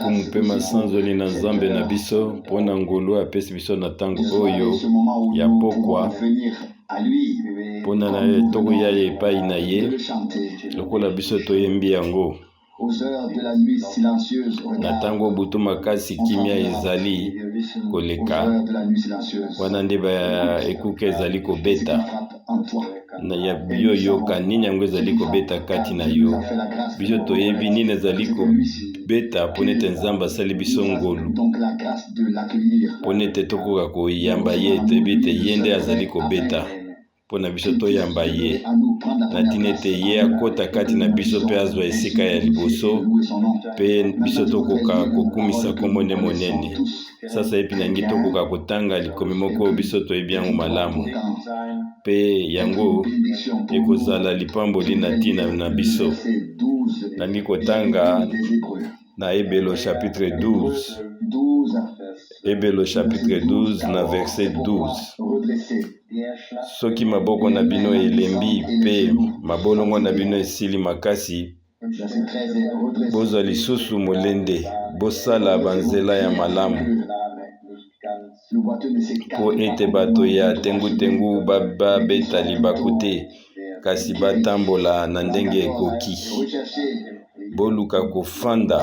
Kumupema sanzoli na nzambe na biso pona ngolu apesi biso na tango oyo ya pokwa pona na toko ya epai na ye lokola biso toyembi yango na tango butu makasi kimia ezali koleka wana nde ekuke ezali kobeta na ya biyo yoka nini yango ezali kobeta kati na yo biso toyebi nini ezali kobeta pona ete nzambe asali biso ngolu pona ete tokoka koyamba ye toyebi ete ye nde azali kobeta pona biso toyamba ye na tina ete ye akota kati na biso mpe azwa esika ya liboso mpe biso tokoka kokumisa kombo nde monene sasa epi nangi tokoka kotanga likomi moko biso toyebi yango malamu mpe yango ekozala lipamboli na ntina na biso nangi kotanga na Ebelo chapitre 12 Ebelo chapitre 12 na verset 12 soki maboko na bino elembi mpe mabolongo na bino esili makasi bozwa lisusu molende bosala banzela ya malamu po ete bato ya tengu-tengu babeta libaku te kasi batambola na ndenge ekoki boluka kofanda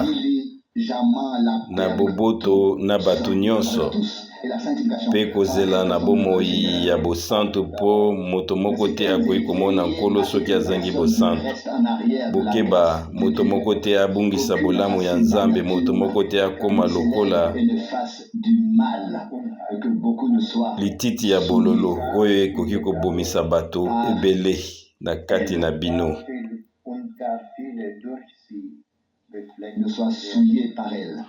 na boboto na bato nyonso mpe kozela na bomoi ya bosantu po moto moko te akoki komona nkolo soki azangi bosantu bokeba moto moko te abungisa bolamu ya nzambe moto moko te akoma lokola lititi ya bololo oyo ekoki kobomisa bato ebele na kati na bino ne soit souillé par elle.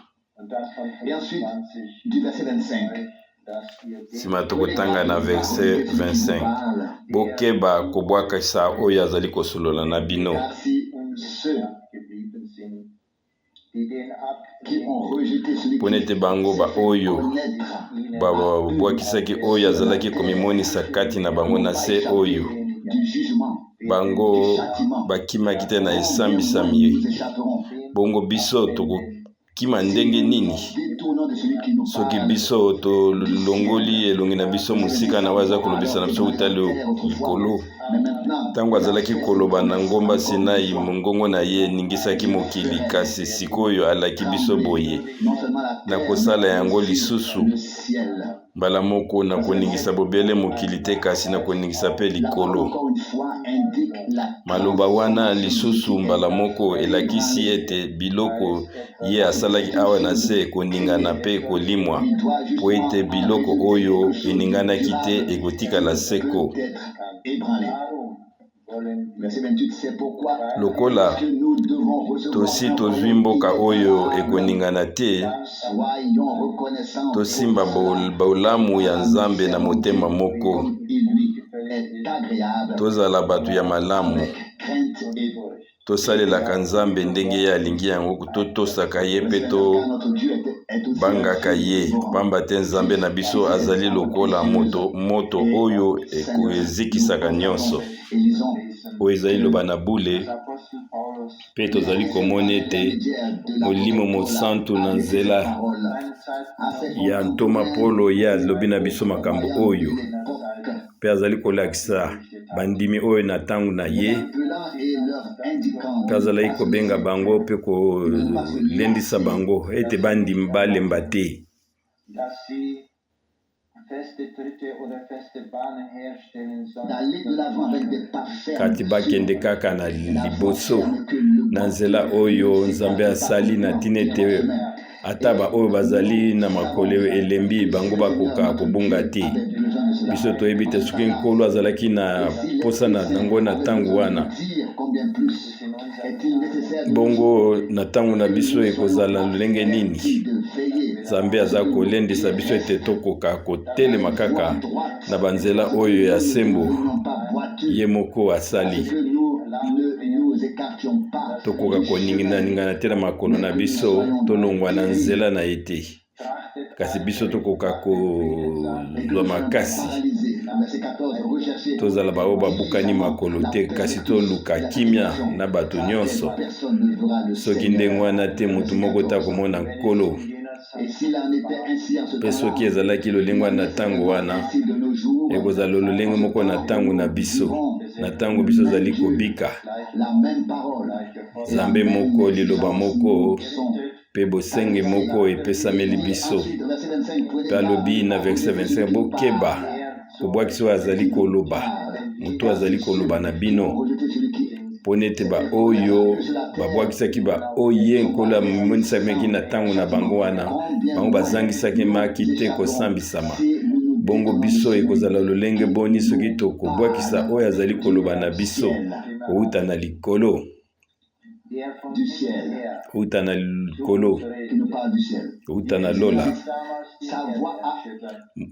Et ensuite, du verset 25. Sima tokotanga na verset 25. Bokeba kobwakisa oyo azali kosolola na bino. Pona ete bango ba oyo babwakisaki oyo azalaki komimonisa kati na bango na se oyo bango bakimaki te na esambisami bongo biso tokokima ndenge nini soki biso tolongoli elongi na biso musika na waza kolobisa na biso utali likolo tango azalaki koloba na ngomba Sinai mongongo na ye ningisaki mokili kasi sikoyo alaki biso boye na kosala yango lisusu mbala moko na koningisa bobele mokili te kasi na koningisa pe likolo maloba wana lisusu mbala moko elakisi ete biloko ye asalaki awa na se koningana pe kolimwa po ete biloko oyo eninganaki te ekotikala seko lokola tosi tozwi mboka oyo ekoningana te tosimba bolamu ya nzambe na motema moko tozala bato ya malamu tosalelaka nzambe ndenge ye alingi yango totosaka ye mpe tobangaka ye pamba te nzambe na biso azali lokola moto oyo ezikisaka nyonso oyo ezali loba na bule mpe tozali komona ete molimo mosantu na nzela ya ntoma Polo ye alobi na biso makambo oyo mpe azali kolakisa bandimi oyo na ntango na ye mpe azalaki kobenga bango mpe kolendisa bango ete bandimi balemba te kati bakende kaka na liboso na nzela oyo nzambe asali na ntina ete ata baoyo bazali na makolo elembi bango bakoka kobunga te biso toyebi te soki nkolo azalaki na posa na yango na ntango wana bongo na ntango na biso ekozala lolenge nini nzambe aza kolendisa biso ete tokoka kotelema kaka na banzela oyo ya sembo ye moko asali tokoka koningana te na makolo na biso tolongwa na nzela na ye te kasi biso tokoka kozwa makasi Verset 14, recherchez. tozala bao babukani makolo te kasi toluka kimia na bato nyonso Personne ne verra le soki Seigneur. ndenge wana te motu moko ta komona nkolo Et s'il en était ainsi en ce mpe soki temps-là, ezalaki lolenge wana na ntango wana ainsi de nos jours, ekozala lolenge moko na ntango na biso na ntango biso ozali kobika la même parole, nzambe moko liloba moko son. mpe bosenge moko epesameli biso Ensuite, verset 25, prenez mpe alobi na verset 25 bokeba kobwakisi oyo azali koloba moto azali koloba na bino rejetez celui qui mpo nete baoyo babwakisaki baoyo ye nkolo amonisaki na ntango na bango wana bango bazangisaki maki te kosambisama bongo biso ekozala lolenge boni soki tokobwakisa oyo azali koloba na biso kouta na likolo du ciel, kouta na likolo qui nous parle du ciel. kouta na lola. Sa voix a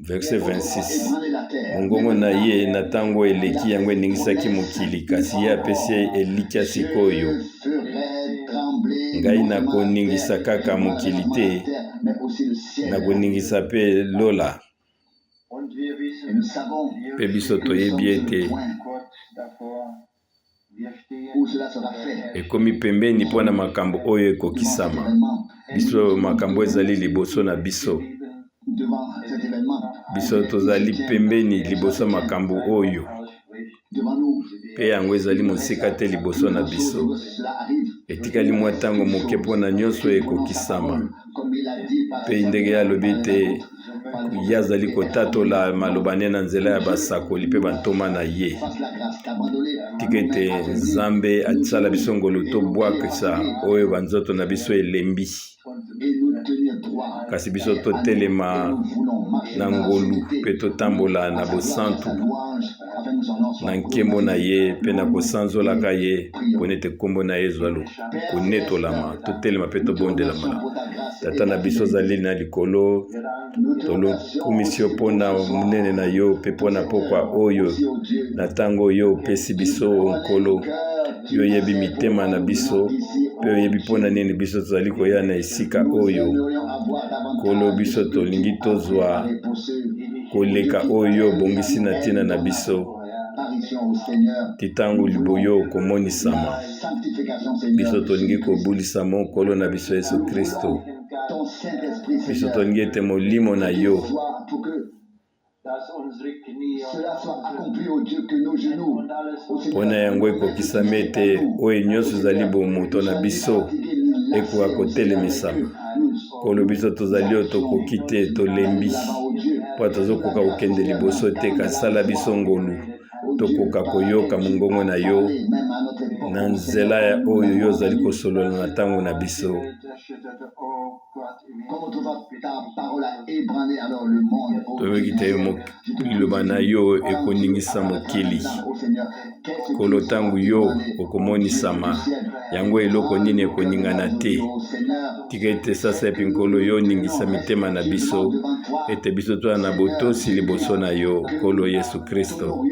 Verset 26 ébranlé la terre. mongongo na ye na ntango eleki yango eningisaki mokili kasi ye apesi elikya sikoyo Ferait trembler ngai nakoningisa kaka mokili te mais aussi le ciel. nakoningisa mpe lola Et nous savons mpe biso toyebi ete où cela sera fait. ekomi pembeni mpo na makambo oyo ekokisama biso makambo ezali liboso na biso Devant cet événement, biso tozali pembeni liboso ya makambo oyo devant nous, mpe yango ezali mosika te liboso na biso cela arrive. etikali mwa ntango moke mpo na nyonso ekokisama Comme il a dit par mpe ndenge alobi te ye azali kotatola maloba ne na nzela ya basakoli mpe bantoma na ye face la grâce d'abandonner tika ete nzambe asala biso ngolu tobwakisa oyo banzoto na biso elembi et nous tenir droit. kasi biso totelema Nous voulons marcher na ngolu mpe totambola na bosantu louange afin que son nom soit na nkembo na ye mpe na kosanzolaka ye mpo nete nkombo na ye ezwa konetolama totelema mpe tobondelama tata na biso ozali na likolo tolokumisi yo mpo na monene na yo mpe mpo na pokwa oyo na ntango oyo opesi biso nkolo yo oyebi mitema na biso mpe oyebi mpo na nini biso tozali koya na esika oyo nkolo biso tolingi tozwa koleka oyo obongisi na ntina na biso ti ntango liboyo okomonisama biso tolingi kobulisa mokolo na biso yesu kristo biso tolingi ete molimo na yo mpo na yango ekokisami ete oyo nyonso ezali bomoto na biso ekoka kotelemisama kolo biso tozali oyo tokoki te tolembi mpo tozokoka kokende liboso te kasala biso ngolu tokoka koyoka mongongo na yo na nzela ya oyo yo ozali kosolola na ntango na biso toyoki te liloba na yo ekoningisa mokili kolo ntango yo okomonisama yango eloko nini ekoningana te tika ete sasa epi nkolo yo oningisa mitema na biso ete biso toya na botosi liboso na yo nkolo yesu kristo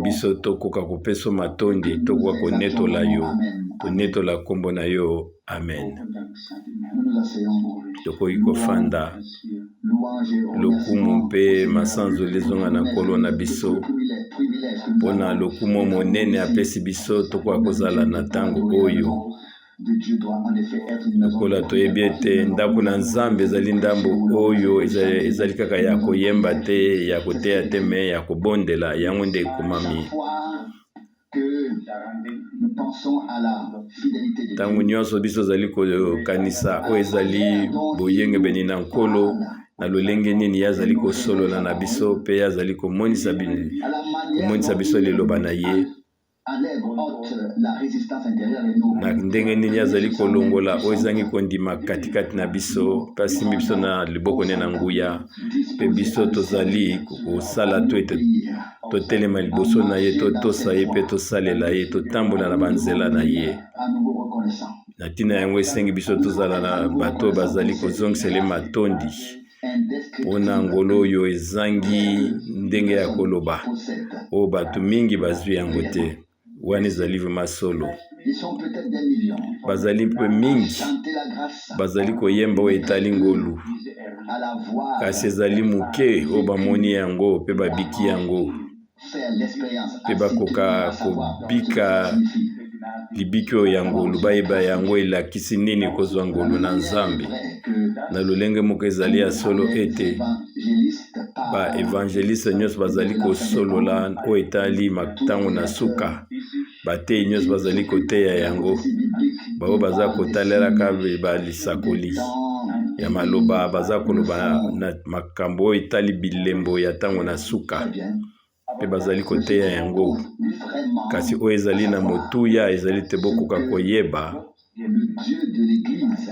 biso tokoka kopesa matondi tokoka konetola yo tonetola nkombo na yo amen tokoki kofanda lokumu mpe masanzoli ezonga na nkolo na biso mpo na lokumu monene apesi biso tokoka kozala na ntango oyo lokola toyebi ete ndako na nzambe ezali ndambo oyo ezali kaka ya koyemba te ya koteya te me ya kobondela yango nde ekomami ntango nyonso biso ozali kokanisa oyo ezali boyengebeni na nkolo na lolenge nini ye azali kosolola na biso mpe ye azali komonisa biso liloba na ye na ndenge nini azali kolongola oyo ezangi kondima katikati na biso mpe asimbi biso na liboko ne na nguya mpe biso tozali kosala to ete totelema liboso na ye totosa ye mpe tosalela ye totambola na banzela na ye na ntina yango esengi biso tozala na bato bazali kozongisela matondi mpona ngolo oyo ezangi ndenge ya koloba oyo bato mingi bazwi yango te wana ezali vraimen solo bazali mpe mingi bazali koyemba oyo etali ngolu à la voir, kasi ezali moke oyo bamoni yango mpe babiki yango faire l'expérience mpe bakoka kobika libiki oyo ya ngolu bayeba yango elakisi nini kozwa ngolu na nzambe na lolenge moko ezali ya solo ete baevangeliste nyonso bazali kosolola oyo etali ntango na suka bateyi nyonso bazali koteya yango bao baza kotaleraka balisakoli ya maloba baza koloba na makambo oyo etali bilembo ya ntango na suka mpe bazali koteya yango kasi oyo ezali na motuya ezali te bokoka koyeba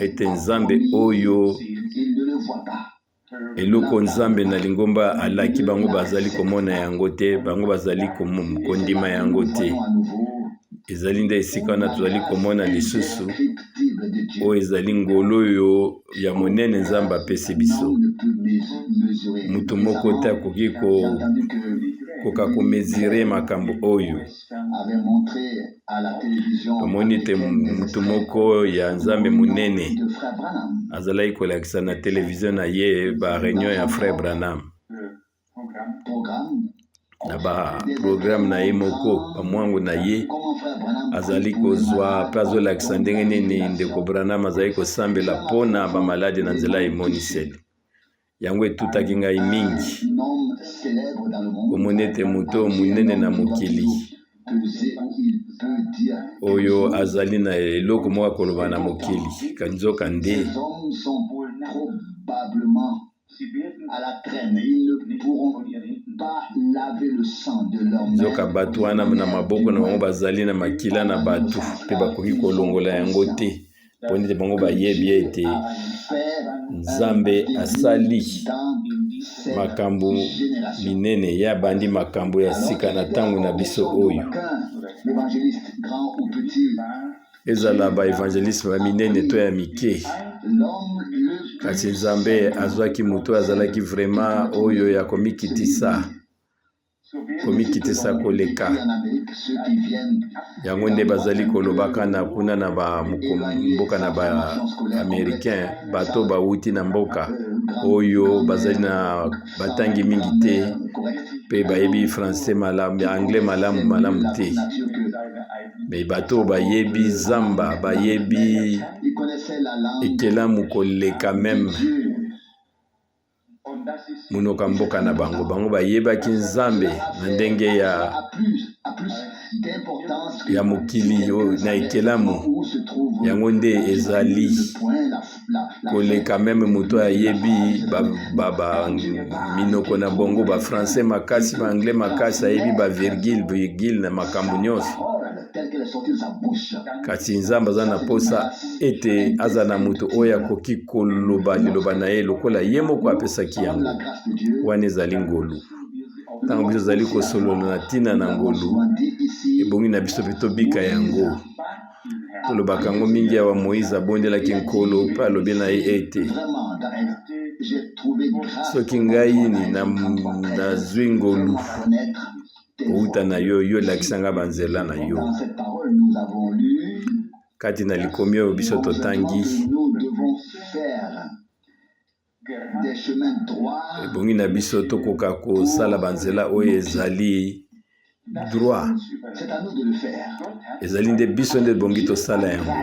ete nzambe oyo eloko nzambe na lingomba alaki bango bazali komona yango te bango bazali kondima yango te ezali nde esika wana tozali komona lisusu oyo ezali ngolo oyo ya monene nzambe apesi biso moto moko te akoki koka komezire makambo oyo tomoni te moto moko ya nzambe monene azalaki kolakisa na televizio na ye bareunion ya frère Branham na baprogramme na ye moko bamwango na ye azali kozwa mpe azolakisa ndenge nini ndeko Branham azali kosambela mpona bamaladi na nzela ya emoniseli yango etutaki ngai mingi komona ete moto monene na mokili oyo azali na eloko moko akoloba na mokili kanzoka nde nzoka bato wana na maboko na bango bazali na makila na bato mpe bakoki kolongola yango te mpo nete bango bayebi ete nzambe asali makambo minene ye abandi makambo ya sika na ntango na biso oyo ezala baevangeliste baminene to ya mike kasi nzambe azwaki moto azalaki vraiment oyo ya komikitisa koleka yango nde bazali kolobaka na kuna na mboka na ba-américain bato bauti na mboka oyo bazali na batangi mingi te mpe bayebi français malamu anglais malamu te me bato bayebi zamba bayebi ekelamu koleka meme munoka mboka na bango bayebaki nzambe na ndenge ya mokili na ekelamu yango nde ezali koleka meme moto ayebi minoko na bongo bafrançais makasi baanglais makasi ayebi bavirgule na makambo nyonso kasi nzambe aza na posa ete aza na moto oyo akoki koloba liloba na ye lokola ye moko apesaki yango wana ezali ngolu ntango biso ezali kosolola na ntina na ngolu ebongi na biso mpe tobika yango tolobaka yango mingi awa Moïse abondelaki nkolo mpe alobi na ye ete soki ngai nazwi ngolu kouta na yo elakisanga banzela na yo kati na likomi oyo biso totangi ebongi na biso tokoka kosala banzela oyo ezali droit ezali nde biso nde bongi tosala yango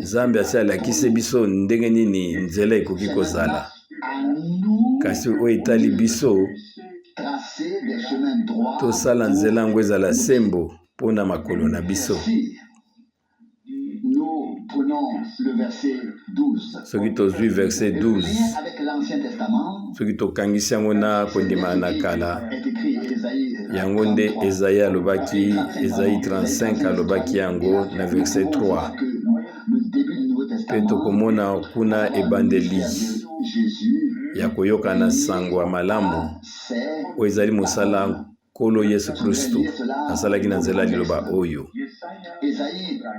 nzambe asi alakisi biso ndenge nini nzela ekoki kozala kasi oyo etali biso tosala nzela yango ezala sembo mpona makolo na biso soki tozwi verset 12 soki tokangisi yango na kondima na kala yango nde Ezayi alobaki Ezayi 35 alobaki yango na verset 3 mpe tokomona kuna ebandeli ya koyoka na sango ya malamu oyo ezali mosala nkolo Yesu Kristo asalaki na nzela liloba oyo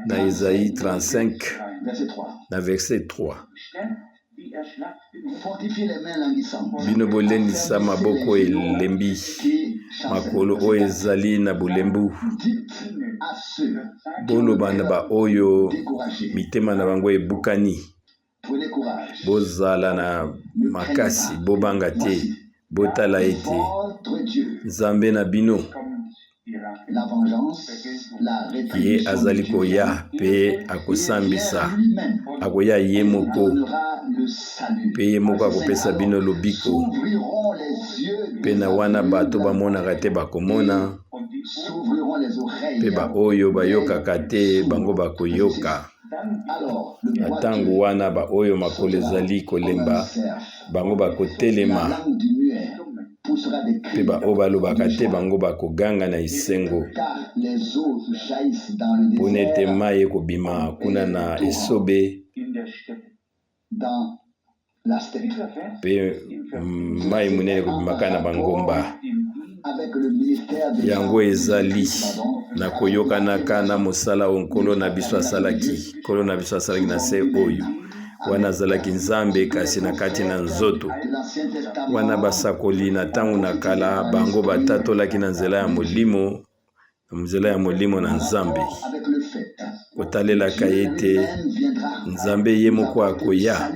na Ezayi 35 na verset 3 bino bolendisa maboko elembi makolo oyo ezali na bulembu boloba na baoyo mitema na bango ebukani Prenez courage. bozala na makasi bobanga te botala ete Votre Dieu, Nzambe na bino la vengeance, la ye rétribution azali de Dieu, koya pe il akosambisa vient lui-même, akoya ye moko donnera le salut. pe ye moko akopesa bino lobiko S'ouvriront les yeux pe na wana bato bamonaka te bakomona s'ouvriront les oreilles. pe baoyo bayokaka te bango bakoyoka Alors, le na bois ntango wana baoyo makolo ezali kolemba bango la bakotelema langue du muet poussera des pe cris, baoyo balobaka te bango bakoganga na esengo car les eaux jaillissent dans le mpona ete désert, mai ekobima kuna na esobe dans la steppe. pe mai monene ekobimaka na bangomba Avec le ministère de yango ezali na koyokanaka na mosala oyo nkolo na biso asalaki nkolo na biso asalaki na se oyo wana azalaki nzambe kasi na kati na nzoto de l'Ancien Testament, wana basakoli na ntango na kala bango batatolaki na nzela ya molimo na nzambe avec le fait kotalelaka ye te même viendra nzambe ye moko akoya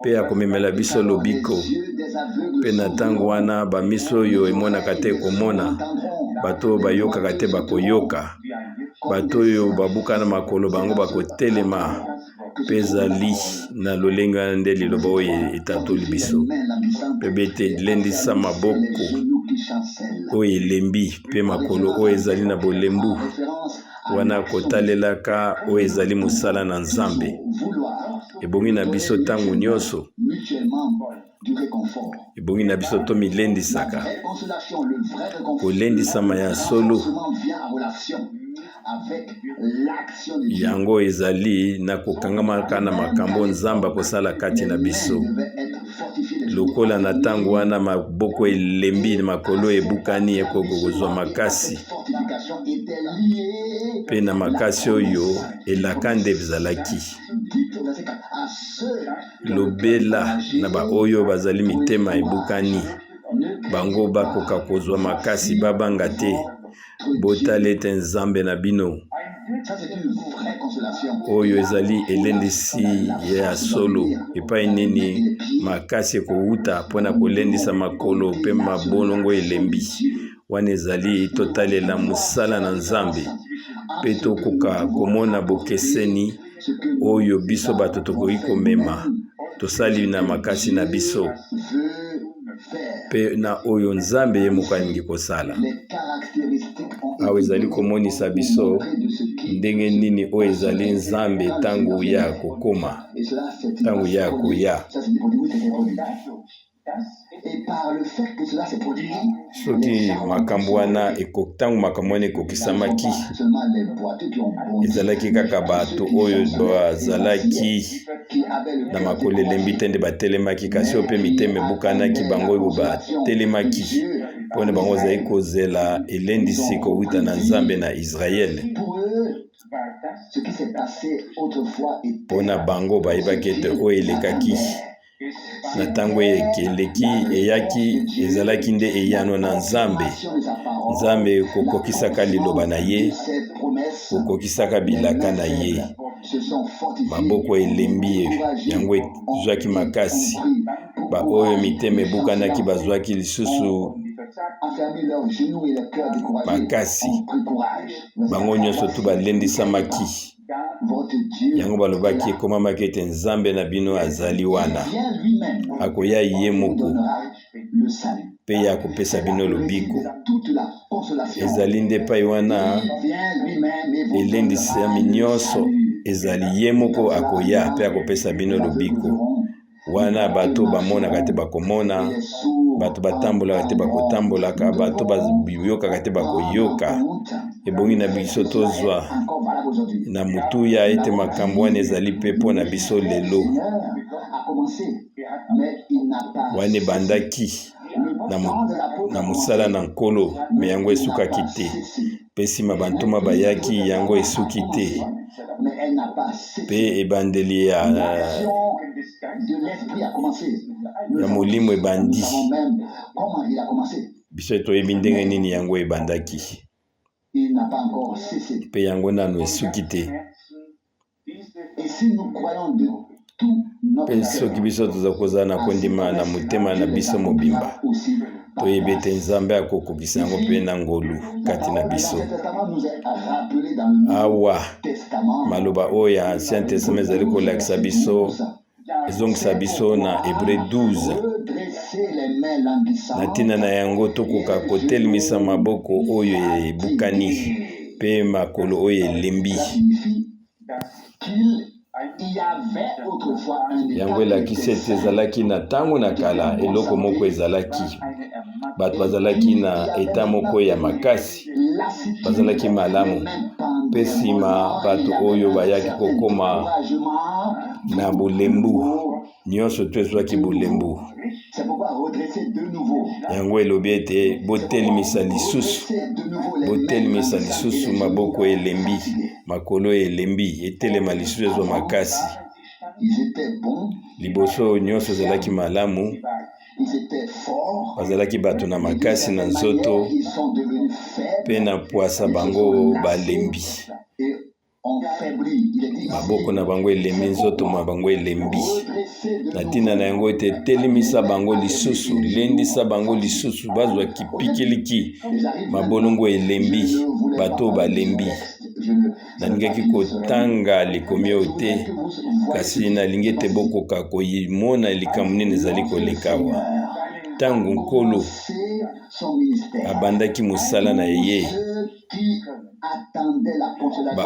mpe akomemela biso lobiko Dieu des aveugles mpe na ntango wana bamiso oyo emonaka te komona entendront bato oyo bayokaka te bakoyoka bato oyo babukana makolo bango bakotelema mpe ezali na lolenge wana nde liloba oyo etatoli biso main languissante, mpe bete elendisa maboko genoux qui chancellent. oyo elembi mpe makolo oyo ezali na bolembu Référence à wana kotalelaka oyo ezali mosala na nzambe vouloir ebongi na biso ntango nyonso mutuellement du réconfort. ebongi na biso tomilendisaka Vraie consolation, le vrai réconfort kolendisama ya solo seulement vient en relation avec l'action de Dieu. yango ezali na kokangamaka na makambo nzambe akosala kati na biso Devait être fortifié des lokola na ntango wana maboko elembi makolo ebukani ekokozwa makasi fortification était liée mpe na makasi oyo elaka nde ezalaki dit au verset 4 à ceux lobela na baoyo bazali mitema ebukani bango bakoka kozwa makasi babanga te botala ete nzambe na bino ça c'est une vraie consolation. oyo ezali elendisi ya solo epai nini makasi ekowuta mpona kolendisa makolo mpe mabolongo elembi wana ezali totalela mosala na nzambe mpe tokoka komona bokeseni oyo biso bato tokoki komema tosali na makasi na biso Veut faire mpe na oyo nzambe ye moko alingi kosala les caractéristiques ont awa ezali komonisa biso été de ce qui ndenge nini oyo ezali nzambe ntango ya kokoma et cela c'est ntango ya koya ça c'est produit, oui, c'est produit. Et par le fait que cela s'est produit, soki makambo wana ntango makambo wana ekokisamaki seulement les boiteux qui ont bondi, ezalaki kaka bato oyo bazalaki qui avaient le na makolo elembi te nde batelemaki kasi oyo mpe mitema ebukanaki bango oyo batelemaki mpona bango bazali kozela elendisi kowuta na nzambe na israele pour eux, ce qui s'est passé autrefois était mpona bango bayebaki ete oyo elekaki na ntango eleki eyaki ezalaki nde eyano na nzambe de sa parole, nzambe kokokisaka liloba na ye ses promesses kokokisaka bilaka na ye se sont fortifiées. maboko elembi yango ezwaki makasi baoyo mitema ebukanaki bazwaki lisusu Affermi leurs genoux et leurs cœurs découragés, makasi ont pris courage. bango nyonso tu balendisamaki Votre Dieu yango balobaki ekomamaki ete nzambe na bino azali wana vient lui-même akoya ye moko donnera le salut. mpe ye akopesa bino lobiko Toute la consolation ezali nde epai wana vient lui-même et vous elendisami nyonso ezali ye moko akoya mpe akopesa bino lobiko wana bato bamonaka te bakomona les sourds bato batambolaka te bakotambolaka bato bayokaka te bakoyoka ebongi na biso tozwa encore valable aujourd'hui. na motuya ete makambo wana ezali mpe mpo na biso lelo Seigneur a commencé, mais il n'a pas wana ebandaki le temps de l'apôtre na mosala na nkolo me yango esukaki te mpe nsima bantoma bayaki yango esuki te mais elle n'a pas cessé. mpe ebandeli ya De l'esprit a commencé. ya molimo ebandi Nous savons même comment il a commencé. biso toyebi ndenge nini yango ebandaki Il n'a pas encore cessé. mpe yango nano esuki te Et si nous croyons de tout notre pe soki biso toza kozala na kondima na motema na biso mobimba toyebi ete nzambe akokokisa yango mpe na ngolu kati na biso. Awa maloba oyo ya Ancien Testament ezali kolakisa biso ezongisa biso na Hébreu 12 na ntina na yango tokoka kotelemisa maboko oyo ebukani mpe makolo oyo elembi. Yango elakisi ete ezalaki na ntango na kala eloko moko ezalaki, bato bazalaki na eta moko ya makasi, bazalaki malamu, mpe nsima bato oyo bayaki kokoma na bulembu, nyonso to ezwaki bulembu. Yango elobi ete botelemisa lisusu maboko elembi, makolo elembi, etelema lisusu ezwa makasi. Liboso nyonso ezalaki malamu, bazalaki bato na makasi na nzoto, mpe na pwasa bango balembi. Maboko na bango elembi, nzoto na bango elembi. Na ntina na yango ete telemisa bango lisusu, lendisa bango lisusu, bazwa kipikiliki, mabolongo elembi, bato balembi. Nalingaki kotanga likomi oyo te, kasi nalingi ete bokoka koyimona likambo nini ezali kolekawa. Ntango nkolo abandaki mosala na ye,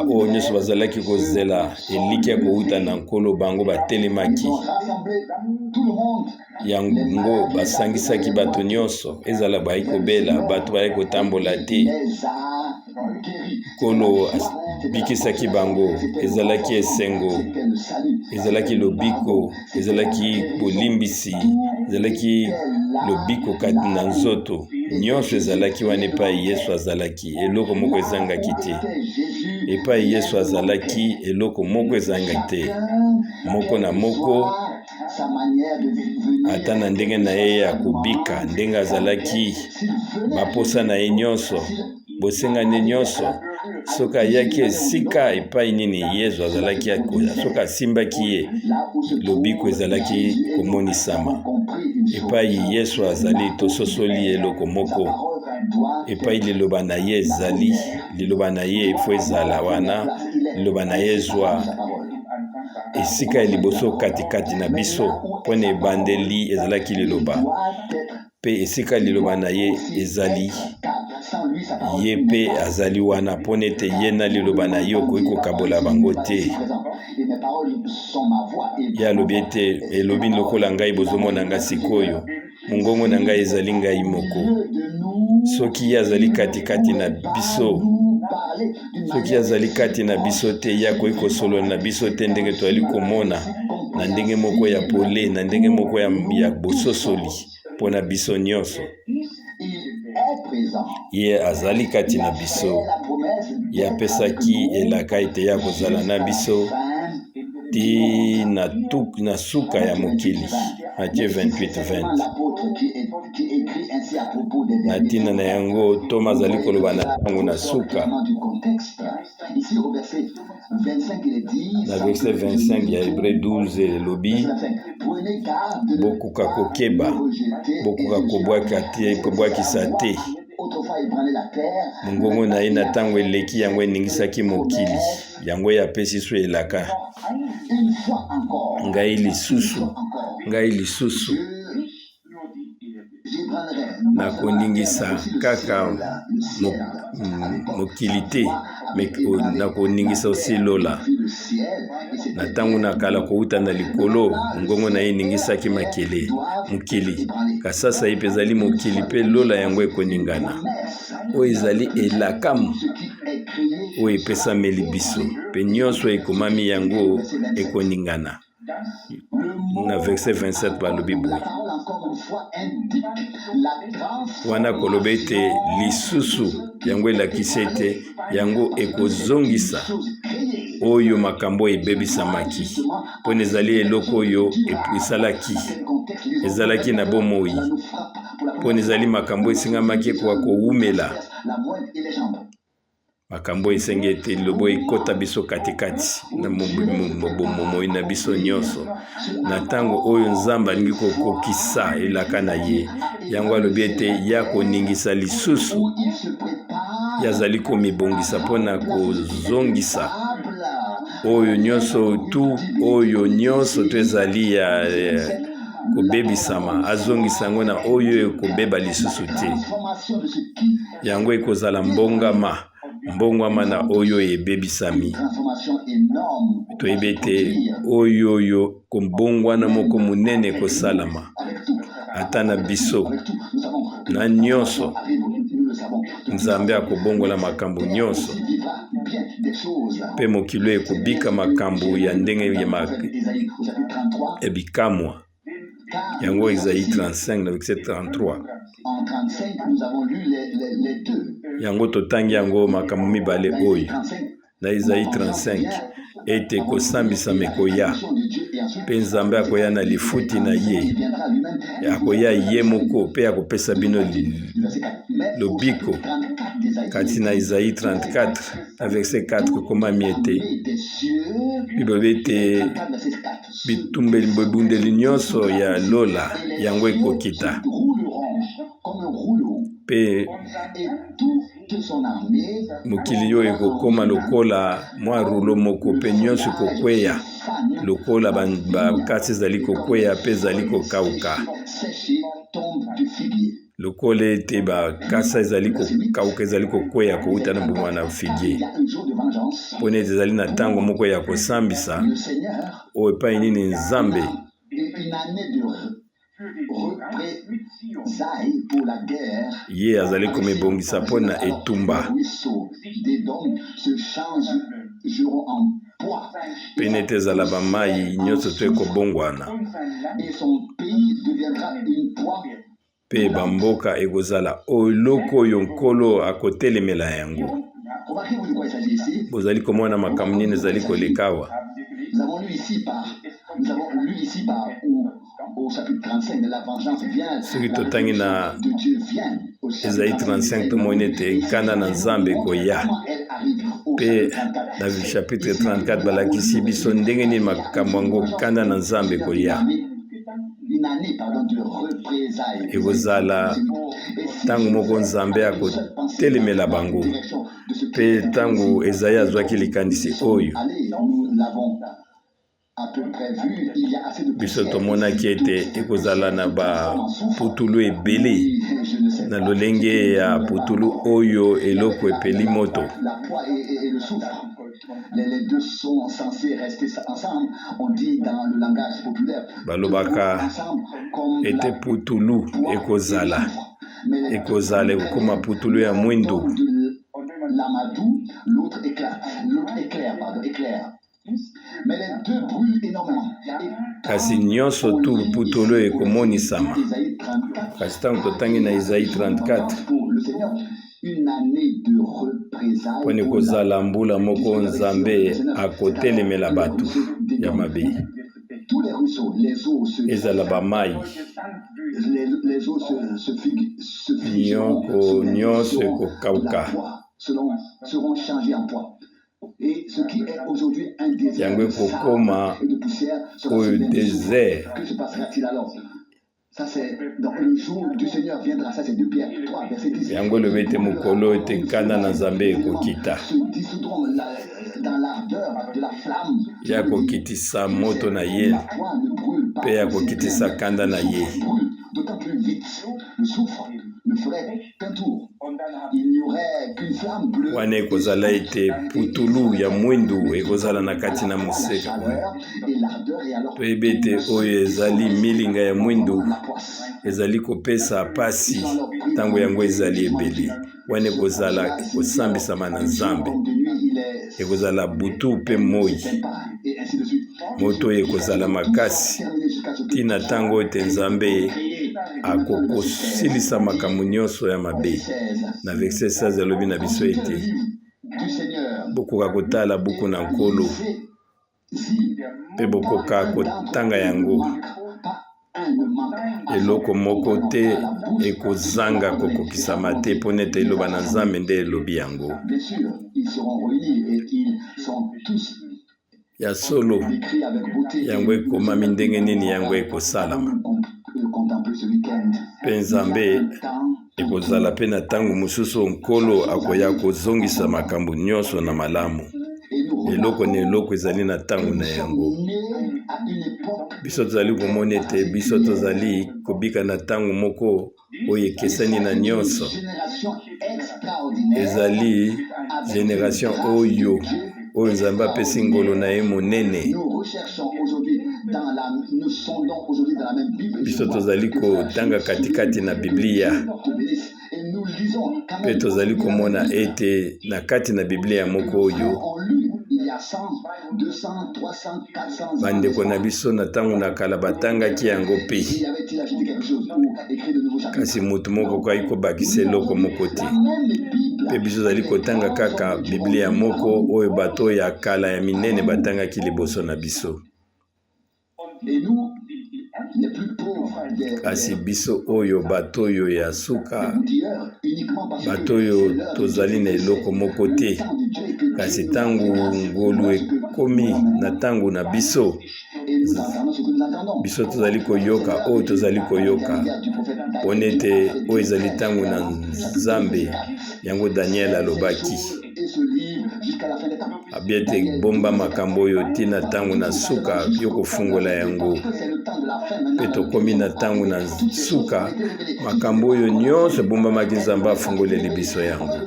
oyo nyonso bazalaki kozela eliki ya kouta na nkolo bango batelemaki. Yango basangisaki bato nyonso, ezala bayi kobela, bato bayi kotambola te. Nkolo bikisaki bango, ezalaki esengo, ezalaki lobiko, ezalaki bolimbisi, ezalaki lobiko kati na nzoto. Nyonso ezalaki wana epai Yesu azalaki, eloko moko ezangaki te. Epai Yesu azalaki, eloko moko ezangaki te. Moko na moko, ata na ndenge na ye ya kobika, ndenge azalaki, baposa na ye nyonso, bosengani nyonso. Soka ayaki esika epai nini Yesu azalaki akoya, soka asimbaki ye, lobiko ezalaki komonisama. Epai Yesu azali tososoli eloko moko, epai liloba na ye ezali, liloba na ye efo ezala wana, liloba na ye ezwa esika eliboso katikati na biso, pone ebandeli ezalaki liloba, pe esika liloba na ye ezali, ye pe azali wana, pone te ye na liloba na ye okoki kokabola bango te. Ya lobi ete elobi lokola ngai bozomona nga sikoyo, mongongo na ngai ezali ngai moko. Soki ye azali katikati na biso, soki azali kati na biso te, ya koki kosolola na biso te ndenge toali komona, na ndenge moko ya pole, na ndenge moko ya bososoli, pona biso nyonso. Ye azali kati na biso, ye apesaki elaka ete ya kozala na biso ti na suka ya mokili. Matthieu 28:20. Na ntina na yango Toma azali koloba na ntango na suka. Na verset 25 ya Hébreu 12 elobi, bokoka kokeba, bokoka kobwakisa te. Mongongo na ye na ntango eleki yango eningisaki mokili, yango yapesi so elaka. Ngai lisusu na koningisa kaka mokili te, na koningisa osi lola. Na ntango na kala kouta na likolo, ngongo na ye eningisaki mokili. Kasasa ye ezali mokili pe lola yango ekoningana. Oyo ezali elakamu oyo epesameli biso, pe nyonso ekomami yango ekoningana. Na verset 27 balobi boye, wana koloba ete lisusu yango elakisi ete yango ekozongisa oyo makambo ebebisamaki, mpona ezali eloko oyo ezalaki na bomoi, mpona ezali makambo esingamaki ekoka kowumela, makambo esengi ete lobo ekota biso katikati na bomoi na biso nyonso na ntango oyo nzambe alingi kokokisa elaka na ye yango alobi ete ya koningisa lisusu yazali komibongisa mpona kozongisa oyo nyonso to ezali ya kobebisama azongisa yango na oyo ekobeba lisusu te yango ekozala mbongama na oyo ebebisami toyebi ete oyo kombongwana moko monene ekosalama ata na biso na nyonso nzambe akobongola makambo nyonso mpe mokili ekobika makambo ya ndenge ya bikamwa yango Isaïe 35 na verset 33 yango totangi yango makambo mibale oyo na Isaïe 35 ete kosambisama ekoya mpe nzambe akoya na lifuti na ye akoya ye moko mpe akopesa bino lobiko kati na Isaïe 34 na verset 4 kokomami ete bible ete bitumbeli bebundeli nyonso ya lola yango ekokita mpe mokili oyo ekokoma lokola mwa rulo moko mpe nyonso ekokweya lokola bakasi ezali kokweya mpe ezali kokauka lokola ete bakasa ezali kokauka ezali kokweya kouta na bomwa na figie mpona ete ezali na ntango moko ya kosambisa oyo epai nini nzambe ye azali komibongisa mpona etumba pene ete ezala bamai nyonso to ekobongwana mpe bamboka ekozala eloko oyo nkolo akotelemela yango bozali komona makambo nini ezali kolekawa soki totangi na Isaïe 35 tomoni ete nkanda na nzambe ekoya mpe na chapitre 34 balakisi biso ndenge nini makambo yango nkanda na nzambe ekoya ekozala ntango moko nzambe akotelemela bango mpe ntango Ezayi azwaki likandisi oyo biso tomonaki ete ekozala na baputulu ebele na lolenge ya putulu oyo eloko epeli moto balobaka ete putulu ekozala ekokoma putulu ya mwindu kasi nyonso tu putulu ekomonisama kasi ntango totangi na Isaïe 34 mpona ekozala mbula moko nzambe akotelemela bato ya mabe ezala bamai nyonso ekokauka yango ekokoma oyo désert yango elobi ete mokolo ete nkanda na nzambe ekokita ya kokitisa moto na ye mpe ya kokitisa kanda na ye wana ekozala ete putulu ya mwindu ekozala na kati na moseka toyebi ete oyo ezali milinga ya mwindu ezali kopesa pasi ntango yango ezali ebele wana ekozala kosambisama na nzambe ekozala butu mpe moi moto oyo ekozala makasi ntina ntango ete nzambe akokosilisa makambo nyonso ya mabe na verset 16 alobi na biso ete bokoka kotala buku na nkolo mpe bokoka kotanga yango eloko moko te ekozanga kokokisama te mpo nete eloba na nzambe nde elobi yango ils seront réunis et ils sont tous ya solo décrits avec beauté. yango ekomami ndenge nini yango ekosalama Contempler ce week-end. mpe nzambe ekozala mpe na ntango mosusu nkolo akoya kozongisa makambo nyonso na malamu. Eloko na eloko ezali na ntango na yango. Biso tozali komona ete biso tozali kobika na ntango moko oyo ekesani na nyonso. Ezali generation oyo nzambe apesi ngolo na ye monene. Biso tozali kotanga katikati na Biblia. Pe tozali komona ete na kati na Biblia moko oyo bandeko na biso na ntango na kala batangaki yango mpe. Kasi moto moko kwa kobakisa eloko moko te. Pe biso tozali kotanga kaka Biblia moko oyo bato ya kala ya minene batangaki liboso na biso. Kasi biso oyo bato oyo ya suka, bato oyo tozali na eloko moko te. Kasi tangu ngolu ekomi na tangu na biso, biso tozali koyoka oyo tozali koyoka. Ponete oyo ezali tangu na Nzambe yango Daniel alobaki. Abiete bomba makambo oyo tina tangu na suka yoko fungola yango. Peto komi na tangu na suka makambo oyo nyonso bomba maki Nzambe afungoleli biso yango.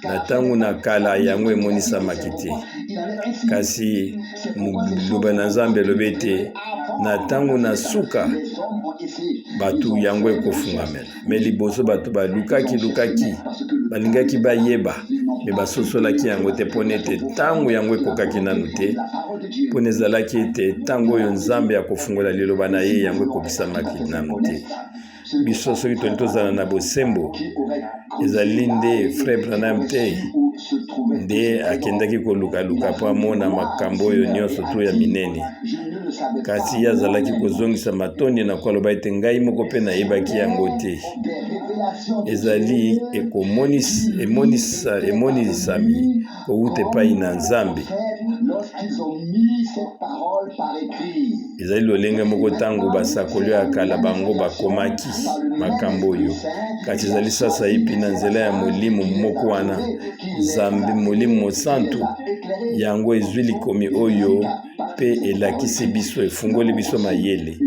Na tangu na kala yango emonisa makiti. Kasi luba na Nzambe lobete na tangu na suka batu yango ekofungamela. Me liboso batu balukaki balingaki bayeba. Me basosolaki yango te ponete tangu yango ekokaki nanu te. Pone ezalaki ete tangu oyo Nzambe akofungola liloba na ye yango ekobisamaki nanu te. Biso soki toli tozala na bosembo ezali nde Frère Branham te nde akendaki kolukaluka po amona makambo oyo nyonso tu ya minene. Kasi ye azalaki kozongisa matondi na koloba ete ngai moko mpe nayebaki yango te. Ezali emonisami kouta epai na Nzambe. Ezali lolenge moko tango basakoli ya kala bango bakomaki makambo oyo. Kasi ezali sasa ipi na nzela ya molimo moko wana Nzambe molimo mosantu yango ezwi likomi oyo pe elakisi biso efungoli biso mayele.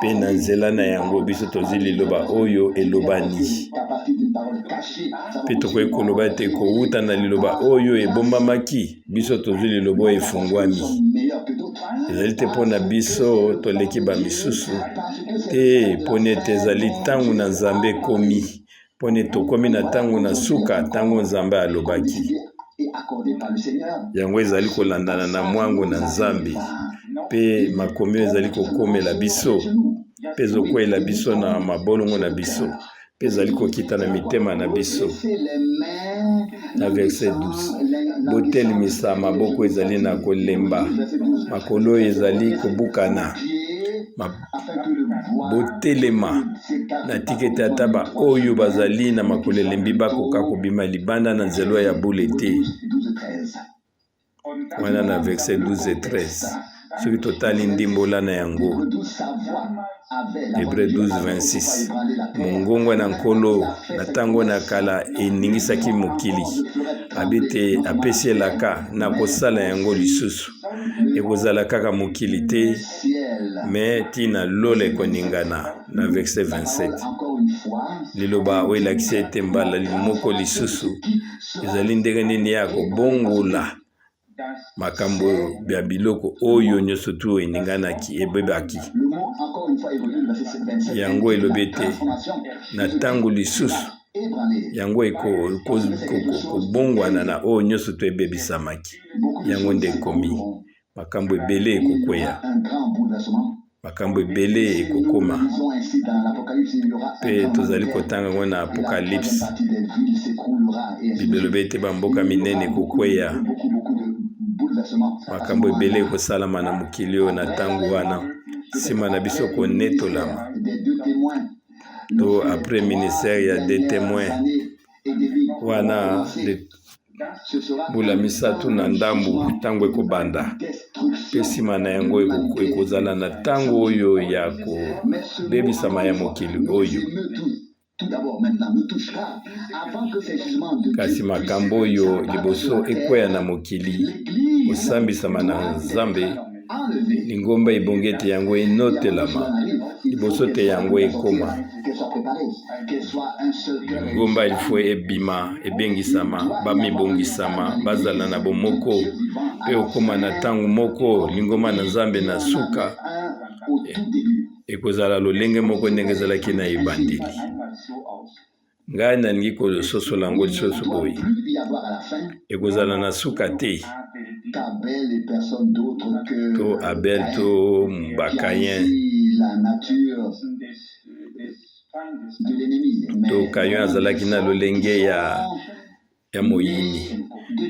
Pe na nzela na yango biso tozi liloba oyo elobani. Pe tokoki koloba ete kouta na liloba oyo ebombamaki biso tozi liloba oyo efungwami. Ezali te mpo na biso toleki bamisusu te pone ete ezali ntango na Nzambe ekomi. Pone tokomi na ntango na suka ntango Nzambe alobaki. Yango ezali kolandana na mwango na Nzambe. Pe makomi ezali kokomela biso. Pe zokwela biso na mabolongo na biso. Pe ezali kokita na mitema na biso. Na verset 12. Botelemisa maboko ezali na kolemba. Makolo ezali kobukana. Botelema na tikete ataba oyo bazali na makolo elembi bakoka kobima libanda na nzelo ya bule te. Wana na verset 12 et 13. Soki totali ndimbola na yango. Hébreu 12:26. Mongongo na nkolo na tango na kala eningisaki mokili. Abete apesi elaka na kosala yango lisusu. Ekozala kaka mokili te me tina lola ekoningana na verset 27. Liloba oyo elakisi ete mbala moko lisusu ezali ndenge nini ya kobongola makambo ya biloko oyo nyonso tu eninganaki ebebaki. Yango elobi ete na ntango lisusu yango ekobongwana na oyo nyonso tu ebebisamaki. Yango nde ekomi makambo ebele ekokweya. Makambo ebele ekokoma. Pe tozali kotanga ngo na Apocalypse. Bible elobi ete bamboka minene ekokweya. Makambo ebele ekosalama na mokili oyo na ntango wana. Nsima na biso konetolama. To après ministère ya des témoins. Wana mbula misato na ndambu ntango ekobanda mpe nsima na yango ekozala na ntango oyo ya kobebisama ya mokili oyo. Kasi makambo oyo liboso ekwea na mokili kosambisama na Nzambe, lingomba ebongi ete yango enotelama liboso te yango ekoma. Lingomba ilifo ebima ebengisama bamibongisama bazala na bomoko mpe okoma na ntango moko lingomba na Nzambe na suka ekozala lolenge moko ndenge ezalaki na ebandeli. Ngai nalingi kososola yango lisusu boye ekozala na suka te to Abel to bakayen to Kayin azalaki na lolenge ya moyini,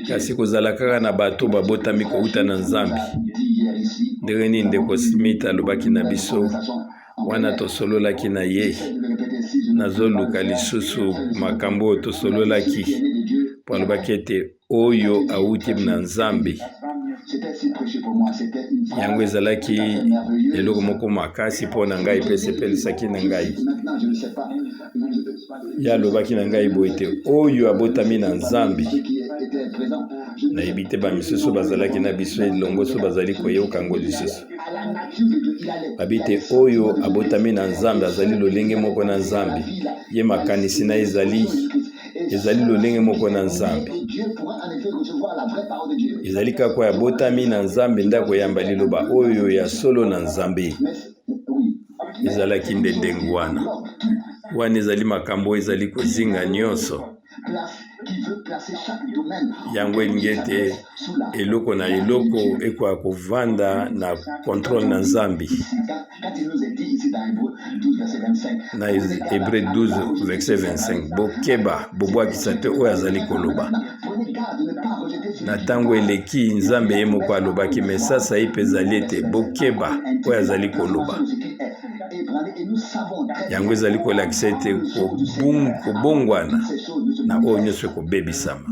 kasi kozala kaka na bato babotami kouta na Nzambe. Ndenge nini ndeko Smith alobaki na biso wana tosololaki na ye, nazoluka lisusu makambo oyo tosololaki po alobaki ete oyo awuti na Nzambe yango ezalaki eloko moko makasi mpo na ngai mpe esepelisaki na ngai. Ye alobaki na ngai boye ete oyo abotami na Nzambe, nayebi te bamisusu bazalaki na biso elongo so bazali koyoka ngo lisusu babi te oyo abotami na Nzambe azali lolenge moko na Nzambe, ye makanisi na ezali lolenge moko na Nzambe. Ezali kaka abotami na Nzambe ndako yamba liloba oyo ya solo na Nzambe ezalaki ndendengu wana ezali makambo ezali kozinga nyonso yango elingi ete eloko na eloko ekoya kovanda na contrôle na Nzambe. Na Hébreu 12 verset 25 bokeba bobwakisa te oyo azali koloba. Na ntango eleki Nzambe ye moko alobaki me sasa ye mpe ezali ete bokeba oyo azali koloba. Yango ezali kolakisa ete kobongwana na oyo nyonso ekobebisama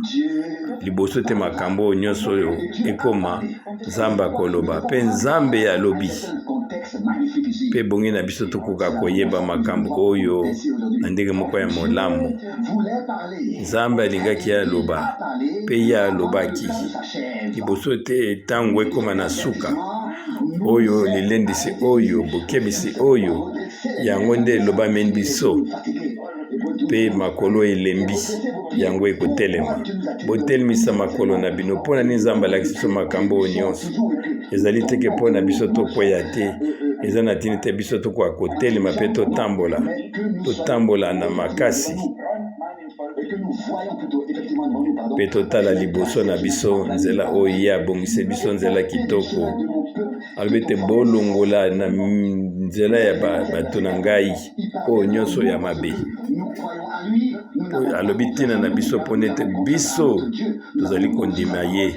liboso te makambo oyo nyonso oyo ekoma Nzambe akoloba mpe Nzambe alobi mpe bongi na biso tokoka koyeba makambo oyo na ndenge moko ya molamu. Nzambe alingaki aloba mpe ye alobaki liboso te ntango ekoma na suka oyo lilendisi oyo bokebisi oyo yango nde elobameni biso mpe makolo elembi yango ekotelema. Botelemisa makolo na bino mpona nini Nzambe alakisi biso makambo oyo nyonso. Ezali teke mpona biso tokweya te, eza na ntina te biso tokoka kotelema mpe totambola na makasi mpe totala liboso na biso nzela oyo ye abongisi biso nzela kitoko. Alobi te bolongola na nzela ya bato na ngai oyo nyonso ya mabe. Alobi ntina na biso mpona ete biso tozali kondima ye.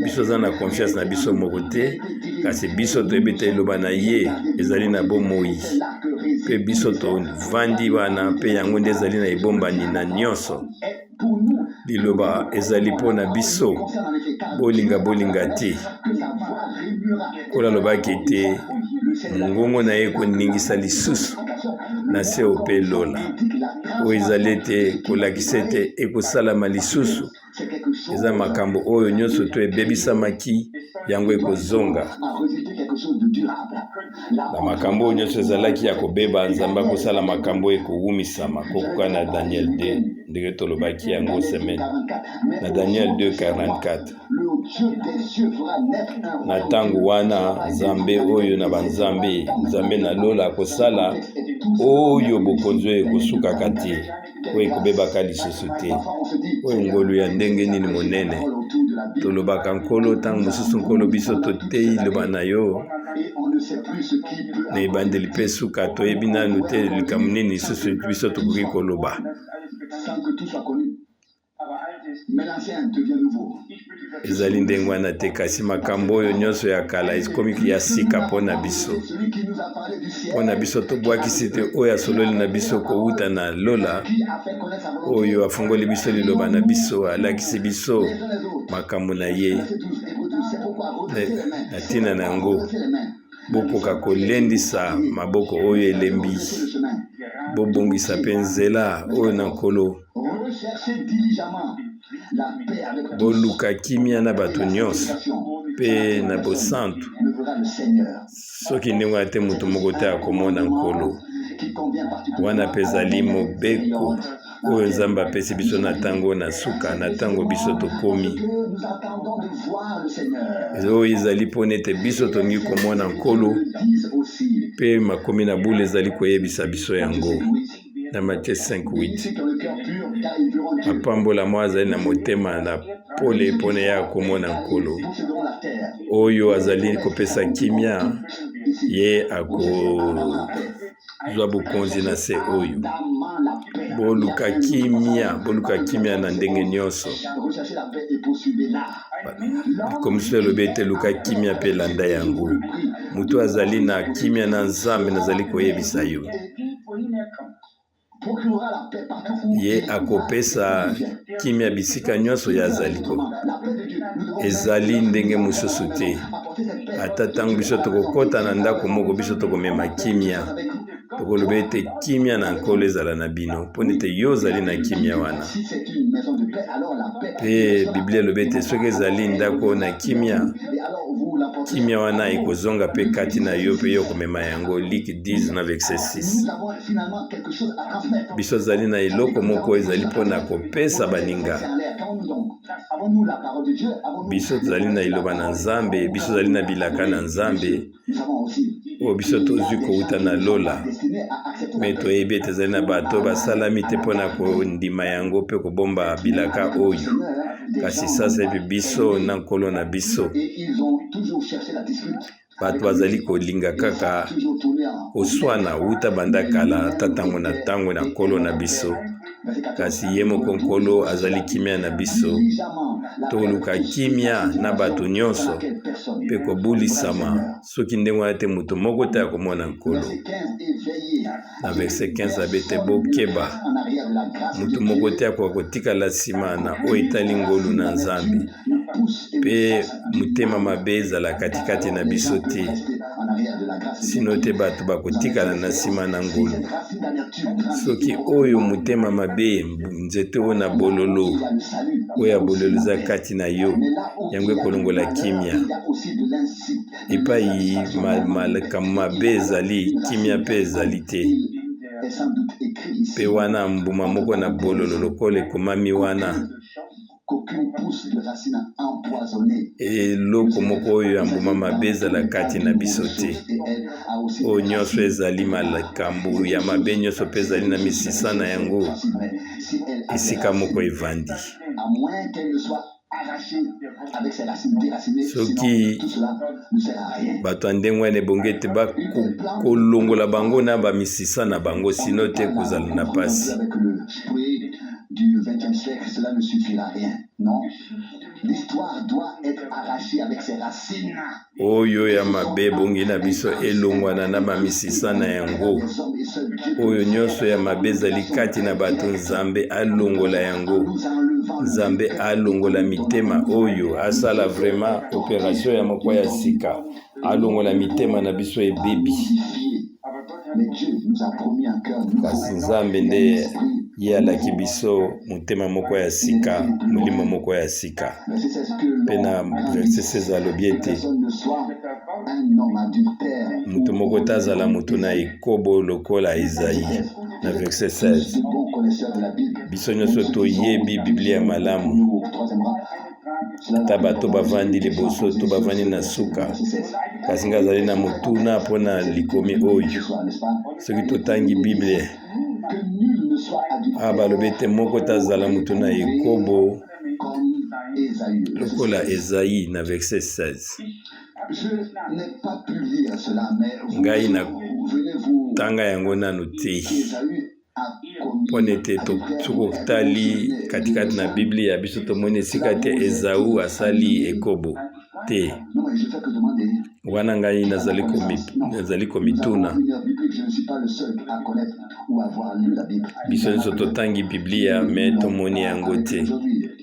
Biso aza na confiance na biso moko te, kasi biso toyebi te eloba na ye ezali na bomoi mpe biso tovandi wana mpe yango nde ezali na ebombani na nyonso. Liloba ezali mpona biso bolinga te. Kola alobaki ete mongongo na ye ekoningisa lisusu na se ope lola oyo ezali ete kolakisa ete ekosalama lisusu. Eza makambo oyo nyonso to ebebisamaki yango ekozonga. Na makambo oyo nyonso ezalaki ya kobeba Nzambe akosala makambo ekowumisama kokoka na Daniel 2 ndenge tolobaki yango semaine na Daniel 2:44. Na ntango wana Nzambe oyo na banzambe Nzambe na lola akosala oyo bokonzi oyo ekosukaka te oyo ekobebaka lisusu te. Oyo ngolu ya ndenge nini monene tolobaka nkolo ntango mosusu nkolo biso toteyi loba na yo na ebandeli mpe suka toyebi nanu te likambo nini lisusu biso tokoki koloba. ezali ndenge wana te kasi makambo oyo nyonso ya kala ekomi ya sika mpona biso. Mpona biso tobwakisi te oyo asololi na biso kowuta na lola, oyo afungoli biso liloba na biso, alakisi biso makambo na ye na ntina na yango. Bokoka kolendisa maboko oyo elembi, bobongisa mpe nzela oyo na Nkolo, boluka kimia na bato nyonso mpe na bosantu. Soki ndenge wana te moto moko te akomona Nkolo, wana mpe ezali mobeko oyo Nzambe apesi biso na ntango na suka, na ntango biso tokomi. Oyo ezali mpona ete biso tongi komona Nkolo mpe makomi na bule ezali koyebisa biso yango. Na Matthieu 5:8 apambola mwa azali na motema na pole mpona ya komona Nkolo. Oyo azali kopesa kimia, ye akozwa bokonzi na se oyo. Boluka kimia na ndenge nyonso. Komisiyo elobi ete luka kimia mpe landa yango. Mutu azali na kimia na Nzambe nazali koyebisa yo. Ye akopesa kimia bisika nyonso ya azaliko. Ezali ndenge mosusu te. Ata ntango biso tokokota na ndako moko biso tokomema kimia, tokoloba ete kimia na Nkolo ezala na bino mpona ete yo ozali na kimia wana. Mpe Biblia elobi ete soki ezali ndako na kimia, kimia wana ekozonga mpe kati na yo mpe yo komema yango. Luc 10:6. Biso ezali na eloko moko ezali mpona kopesa baninga. Biso tozali na iloba na Nzambe, biso tozali na bilaka na Nzambe, oyo biso tozwi kowuta na lola. Me toyebi ete ezali na bato basalami te mpona kondima yango mpe kobomba bilaka oyo. Kasi sasa epi biso na Nkolo na biso, bato bazali kolinga kaka koswana wuta banda kala ata ntango na ntango na Nkolo na biso. Kasi ye moko Nkolo azali kimia na biso. Toluka kimia na bato nyonso mpe kobulisama, soki ndenge wana te moto moko te akomona Nkolo. Na verset 15 abete bokeba, moto moko te akoka kotikala nsima na oyo etali ngolu na Nzambe, mpe motema mabe ezala katikati na biso te, sino te bato bakotikala na nsima na ngolu. Soki oyo motema mabe nzete oyo na bololo, oyo ya bololo eza kati na yo, yango ekolongola kimia. Epai makambo mabe ezali, kimia mpe ezali te. Mpe wana mbuma moko na bololo lokola ekomami wana, eloko moko oyo ya mbuma mabe ezala kati na biso te. Oyo nyonso ezali makambo ya mabe nyonso mpe ezali na misisa na yango esika moko evandi. Soki bato ndenge wana ebongi ete bakolongola bango na bamisisa na bango, sino te kozala na pasi. Du XXe siècle, cela ne suffira rien. Non. L'histoire doit être arrachée avec ses racines. Oyo ya mabe bongi na biso elongwana na bamisisa na yango. Oyo nyonso ya mabe ezali kati na bato, Nzambe alongola yango. Nzambe alongola mitema oyo, asala vraiment opération ya moko ya sika. Alongola mitema na biso ebebi. Kasi Nzambe nde ye alaki biso motema moko ya sika, molimo moko ya sika. Mpe na verset 16 alobi ete moto moko te azala moto na ekobo lokola Ezayi. Na verset 16 biso nyonso toyebi Biblia malamu, ata bato bavandi liboso to bavandi na suka, kasi nga azali na motuna mpona likomi oyo. Soki totangi Biblia, balobi ete moko te azala moto na ekobo lokola Ezayi. Na verset 16 ngai na tanga yango nanu te. pone te tukotali katikati na Biblia biso tomoni esika te Esau asali Yakobo te. Wana ngai nazali komituna biso nyonso totangi Biblia me tomoni yango te.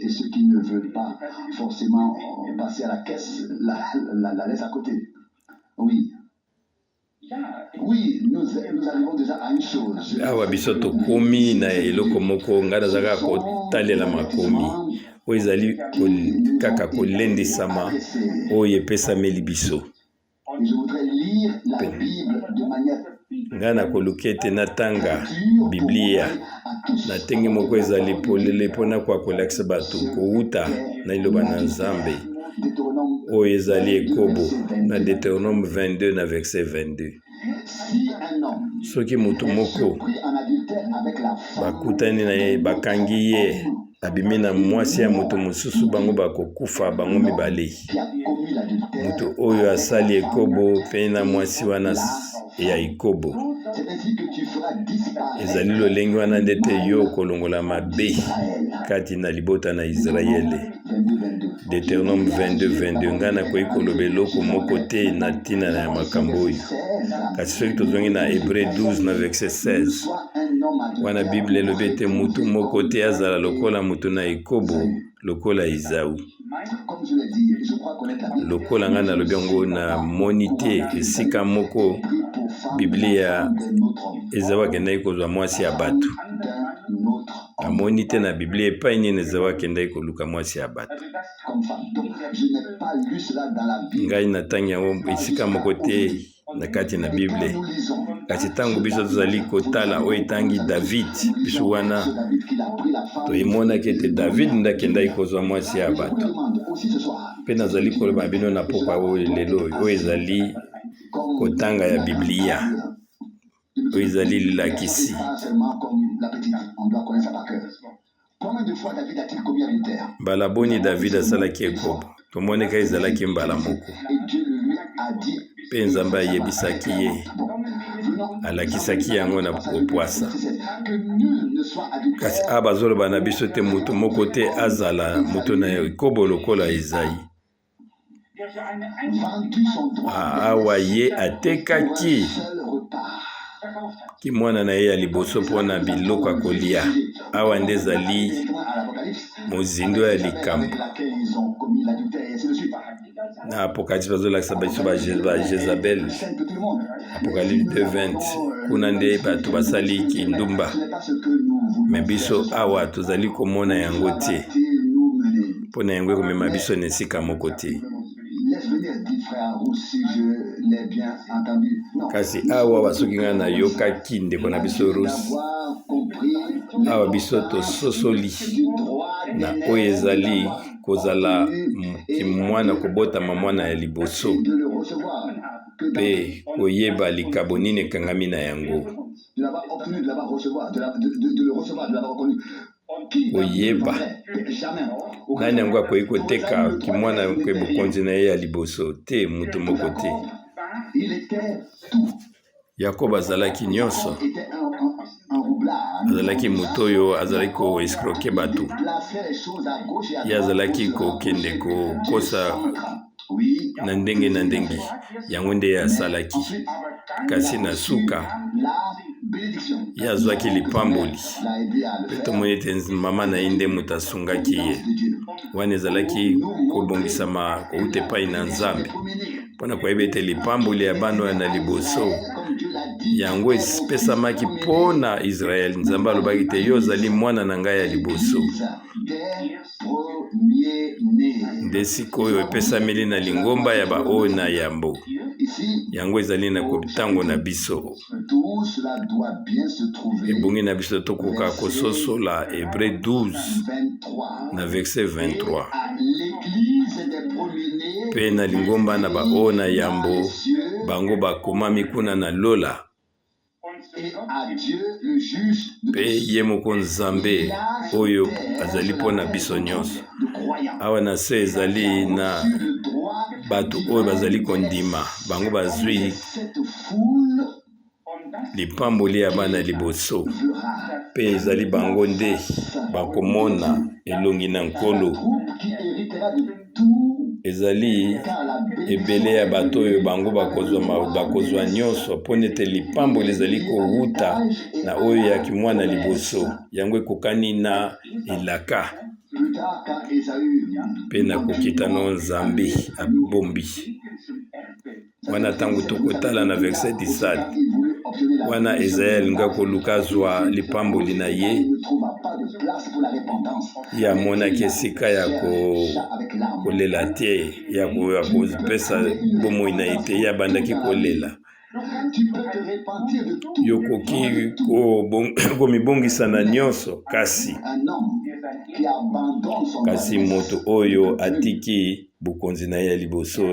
Et ceux qui ne veulent pas forcément passer à la caisse la laissent à côté. Oui. Oui, nous arrivons déjà à une chose. Awa biso tokomi na eloko moko ngana zaka kotalela makomi oyo ezali kaka kolendisama oyo epesameli biso. Je voudrais lire la Bible de manière ngana koluka ete natanga Biblia na tenge moko ezali polele mpona kolakisa bato kouta na liloba na Nzambe oyo ezali Yakobo na Deutéronome 22 na verset 22. Soki mutu moko bakutani na ye bakangi ye abimi na mwasi ya mutu mosusu bango bakokufa bango mibale. Mutu oyo asali Yakobo pe na mwasi wana ya Yakobo ezali lolenge wana ndete yo kolongola mabe kati na libota na Israele. Deutéronome 22 ngana koyi koloba eloko moko te na ntina na makambo oyo. Kasi soki tozongi na Hébreu 12 na verset 16 wana Bible elobi ete mutu moko te azala lokola mutu na Yakobo lokola Esau. Lokola nga nalobi yango na moni te esika moko Biblia Esau akendaki kozwa mwasi ya bato. Amoni te na Biblia epai nini Esau akendaki koluka mwasi ya bato. Ngai natangi yango esika moko te na kati na Biblia. Kasi tango biso tozali kotala oyo etangi David biso wana toyemonaki ete David ndakendaki kozwa mwasi ya bato. Mpe nazali koloba bino na pokwa oyo lelo oyo ezali kotanga ya Biblia oyo ezali lilakisi. Mbala boni David asalaki Yakobo tomoneka ezalaki mbala moko mpe Nzambe ayebisaki ye alakisaki yango na kopwasa. Kasi bazoloba na biso te mutu moko te azala mutu na Yakobo lokola Esau. Awa ye atekaki ki mwana na ye ya liboso mpona biloko ya kolia. Awa nde ezali mozindo ya likambo. Na Apocalypse bazolakisa biso ba Jezabel. Apocalypse 2:20 kuna nde bato basali kindumba. Me biso awa tozali komona yango te. Mpona yango ekomema biso na esika moko te. Kasi awa basoki nga na yokaki ndeko na biso Rusi. Awa biso tososoli na oyo ezali kozala mwana kobotama mwana ya liboso pe koyeba likabo nini ekangami na yango. Koyeba nani yango akoki koteka kimwana kwe bokonzi na ye ya liboso te mutu moko te. Yakobo azalaki nyonso. Azalaki mutu oyo azalaki koescroke bato. Ye azalaki kokende kokosa na ndenge yango nde asalaki. Kasi na suka ye azwaki lipamboli mpe tomoni ete mama na ye nde moto asungaki ye. Wana ezalaki kobongisama kouta epai na Nzambe mpona koyeba ete lipamboli ya bana na liboso yango epesamaki mpona Israeli. Nzambe alobaki te yo ozali mwana na ngai ya liboso. Nde sikoyo epesameli na lingomba ya baoyo na yambo. Yango ezali na kotango na biso. Ebongi na biso tokoka kososola Hébreu 12 na verset 23. Pe na lingomba na baoyo na yambo bango bakomami kuna na lola. Pe ye moko Nzambe oyo azali mpona biso nyonso. Awa na se ezali na bato oyo bazali kondima bango bazwi lipamboli ya bana liboso pe ezali bango nde bakomona elongi na nkolo ezali ebele ya bato oyo bango bakozwa nyonso mpo nete lipamboli ezali kowuta na oyo ya kimwana liboso yango ekokani na elaka mpe na kokita no nzambe abombi wana ntango tokotala na verset 17 wana Ezayi alinga koluka zwa lipamboli na ye ye amonaki esika ya kolela te ya kopesa bomoi na ye te ye abandaki kolela yokoki komibongisa na nyonso kasi moto oyo atiki bokonzi na ye ya liboso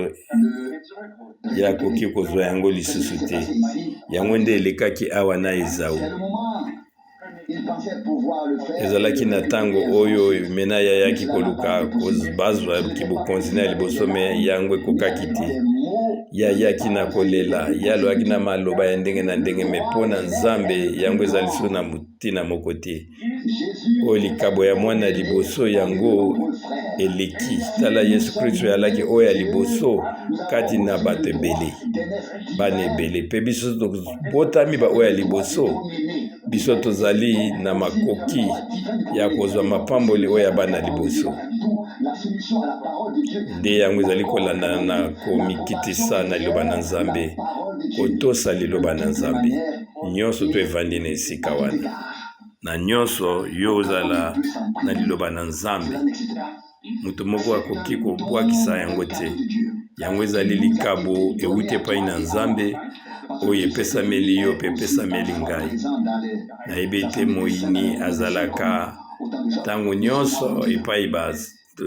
ye akoki kozwa yango lisusu te yango nde elekaki awa na Ezawu ezalaki na ntango oyo mena yayaki koluka bazwa bokonzi na ya liboso me yango ekokaki te yayaki na kolela yalobaki na maloba ya ndenge na ndenge me mpo na Nzambe yango ezali lisusu na motina moko te oyo likabo ya mwana liboso yango eleki tala Yesu Kristo yalaki oyo ya liboso kati na bato ebele bana ebele mpe biso tobotami oyo ya liboso biso tozali na makoki ya kozwa mapamboli oyo ya bana liboso nde yango ezali kolanda na komikitisa na liloba na Nzambe kotosa liloba na Nzambe nyonso to evandi na esika wana na nyonso yo ozala na liloba na Nzambe moto moko akoki kobwakisa yango te yango ezali likabo ewuti epai na Nzambe oyo epesameli yo mpe epesameli ngai nayebi ete moyini azalaka ntango nyonso epai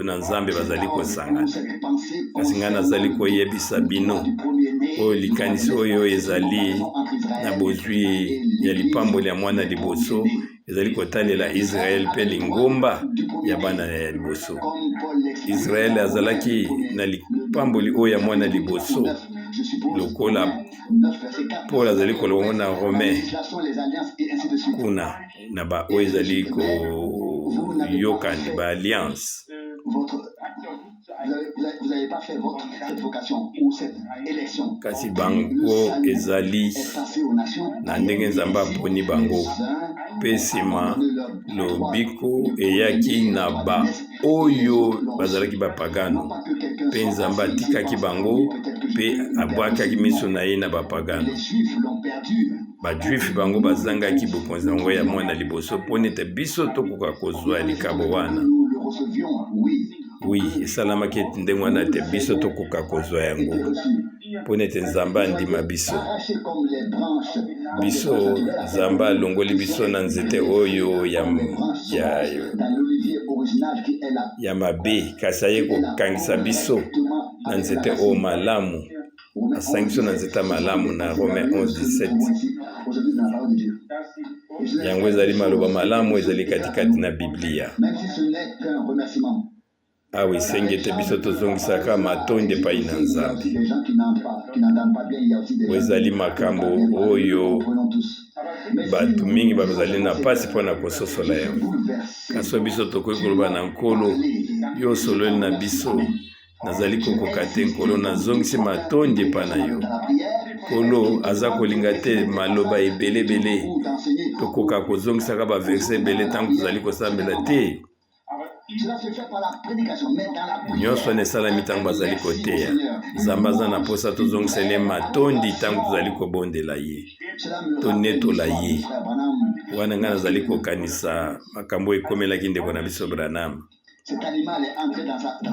na Nzambe bazali kosangana kasi ngai nazali koyebisa bino oyo likanisi oyo ezali na bozwi ya lipamboli ya mwana liboso ezali kotalela Israel mpe lingomba ya bana ya liboso Israel azalaki na lipamboli oyo ya mwana liboso lokola Paul azali kolongo na Romain kuna na ba oyo ezali koyokani ba alliance vous n'avez pas fait cette vocation ou cette élection. Kasi bango ezali na ndenge Nzambe aponi bango mpe nsima lobiko eyaki na ba oyo bazalaki bapagano mpe Nzambe atikaki bango mpe abwakaki miso na ye na bapagano bajuifu bango bazangaki bokonzi yango ya mwana liboso mpo nete biso tokoka kozwa likabo wana oui esalamaki ete ndenge wana te biso tokoka kozwa yango mpo nete Nzambe andima biso Nzambe alongoli biso na nzete oyo ya mabe kasi aye kokangisa biso na nzete oyo malamu asangi biso na nzete malamu na Romain 11:17 yango ezali maloba malamu ezali katikati na Biblia awi senge te biso tozongisaka matondi epai na Nzambe ezali makambo oyo bato mingi bazali na pasi mpona kososola yango kasi biso tokoki koloba na Nkolo yo osololi na biso nazali kokoka te Nkolo nazongisi matondi epai na yo Nkolo aza kolinga te maloba ebelebele tokoka kozongisaka baverse ebele ntango tozali kosambela te nyonso wana esalami ntango bazali koteya Nzambe aza na posa tozongisele matondi ntango tozali kobondela ye tonetola ye wana ngai nazali kokanisa makambo ekomelaki ndeko na biso Branham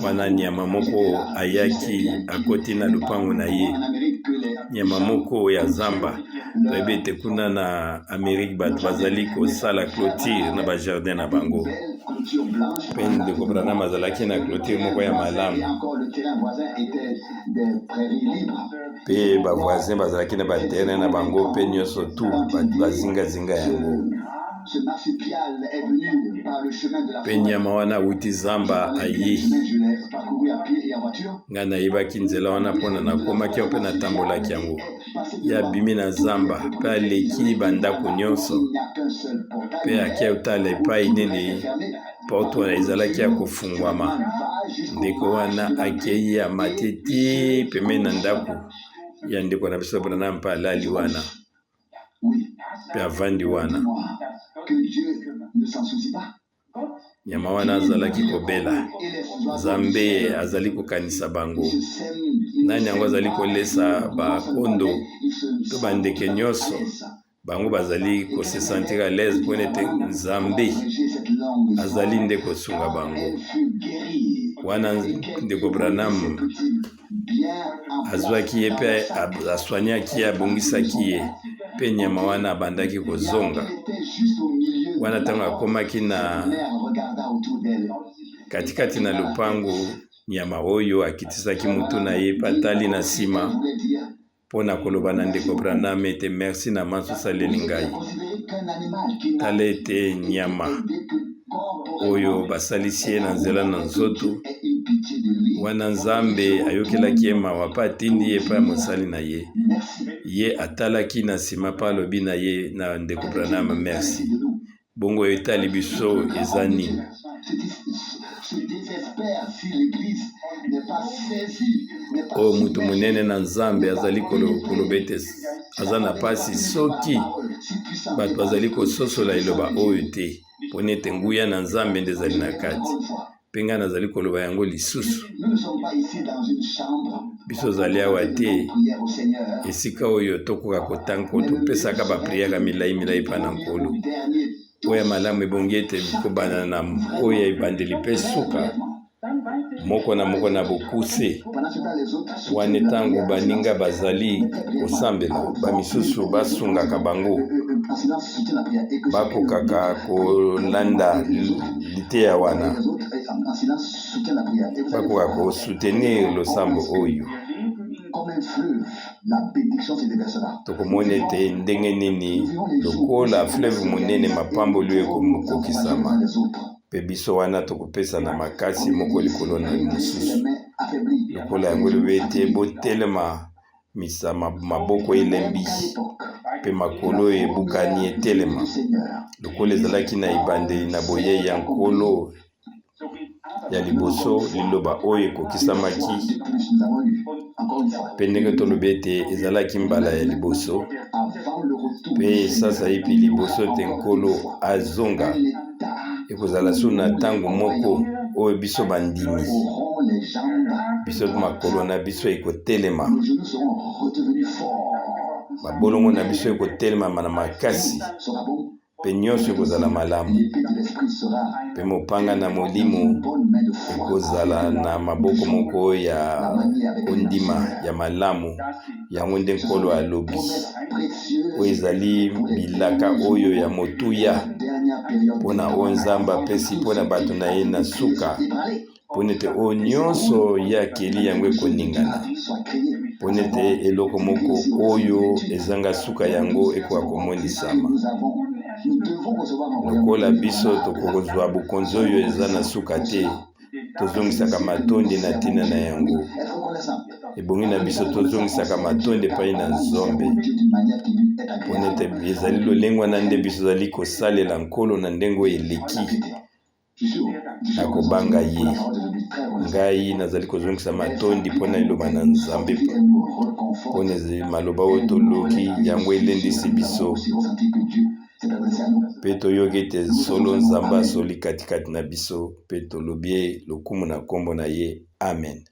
wana nyama moko ayaki akoti na lupango na ye nyama moko ya zamba toyebi ete kuna na Amerike bato bazali kosala clôture na bajardin na bango mpe ndeko Branham azalaki na clôture moko ya malamu mpe bavoisin bazalaki na baterrain na bango mpe nyonso tu bazingazinga yango Ce marsupial est venu par le chemin de la Pe nyama wana wuti zamba aye. Je l'ai parcouru à pied et en voiture. Nga nayebaki nzela wana mpona nakomaki awa mpe natambolaki yango. Ye abimi na zamba mpe aleki bandako nyonso mpe aki otala epai nini porte wana ezalaki ya kofungwama. Ndeko wana akei amati ti pembeni na ndako ya ndeko na biso Branham mpe alali wana mpe avandi wana. Nyama wana azalaki kobela, Nzambe azali kokanisa bango. Nani yango azali kolesa bakondo to bandeke nyonso bango bazali kose sentir à l'aise po ete Nzambe azali nde kosunga bango. Wana ndeko Branham azwaki ye mpe aswaniaki ye abongisaki ye mpe nyama wana abandaki kozonga. Wana ntango akomaki na katikati na lupango, nyama oyo akitisaki mutu na ye mpe atali na nsima mpona koloba na ndeko Branham ete merci na manso osaleli ngai. Tala ete nyama oyo basalisi ye na nzela na nzoto, wana Nzambe ayokelaki ye mawa mpe atindi ye mpe ya mosali na ye. Ye atalaki na nsima mpe alobi na ye na ndeko Branham merci. Bongo etali biso eza nini? O mutu munene na Nzambe azali koloba ete aza na pasi soki bato bazali kososola eloba oyo te, mpona ete nguya na Nzambe nde ezali na kati. Mpe ngai nazali koloba yango lisusu. Biso ozali awa te esika oyo tokoka kotanga topesaka bapriere milai mpa na Nkolo. Oyo malamu ebongi ete kobana na oyo ebandeli mpe suka moko na bokuse. Wana ntango baninga bazali kosambela, bamisusu basungaka bango, bakokaka kolanda liteya wana, bakoka kosoutenir losambo oyo. Tokomona ete ndenge nini lokola fleuve monene mapamboli ekomokokisama, mpe biso wana tokopesa na makasi moko likolo na mosusu. Lokola yango elobi ete botelema maboko elembi mpe makolo ebukani etelema, lokola ezalaki na ebandeli na boye ya Nkolo ya liboso liloba oyo ekokisamaki, mpe ndenge tolobi ete ezalaki mbala ya liboso, mpe sasa epi liboso te Nkolo azonga ekozala so na ntango moko oyo biso bandimi, biso makolo na biso ekotelema, mabolongo na biso ekotelema na makasi, mpe nyonso ekozala malamu, mpe mopanga na molimo ekozala na maboko moko ya kondima ya malamu. Yango nde Nkolo alobi oyo ezali bilaka oyo ya motuya mpona oyo Nzambe apesi mpona bato na ye na suka, mpona ete oyo nyonso ye akeli yango ekoningana, mpona ete eloko moko oyo ezanga suka yango ekoka komonisama. Lokola biso tokozwa bokonzi oyo eza na suka te, tozongisaka matondi na ntina na yango. Ebongi na biso tozongisaka matondi epai na Nzambe, mpona ete ezali lolenge wana nde biso ezali kosalela Nkolo na ndenge oyo eleki akobanga ye. Ngai nazali kozongisa matondi mpona eloba na Nzambe, mpona maloba oyo toloki yango elendisi biso, mpe toyoki ete solo Nzambe asoli katikati na biso, mpe tolobi lokumu na kombo na ye. Amen.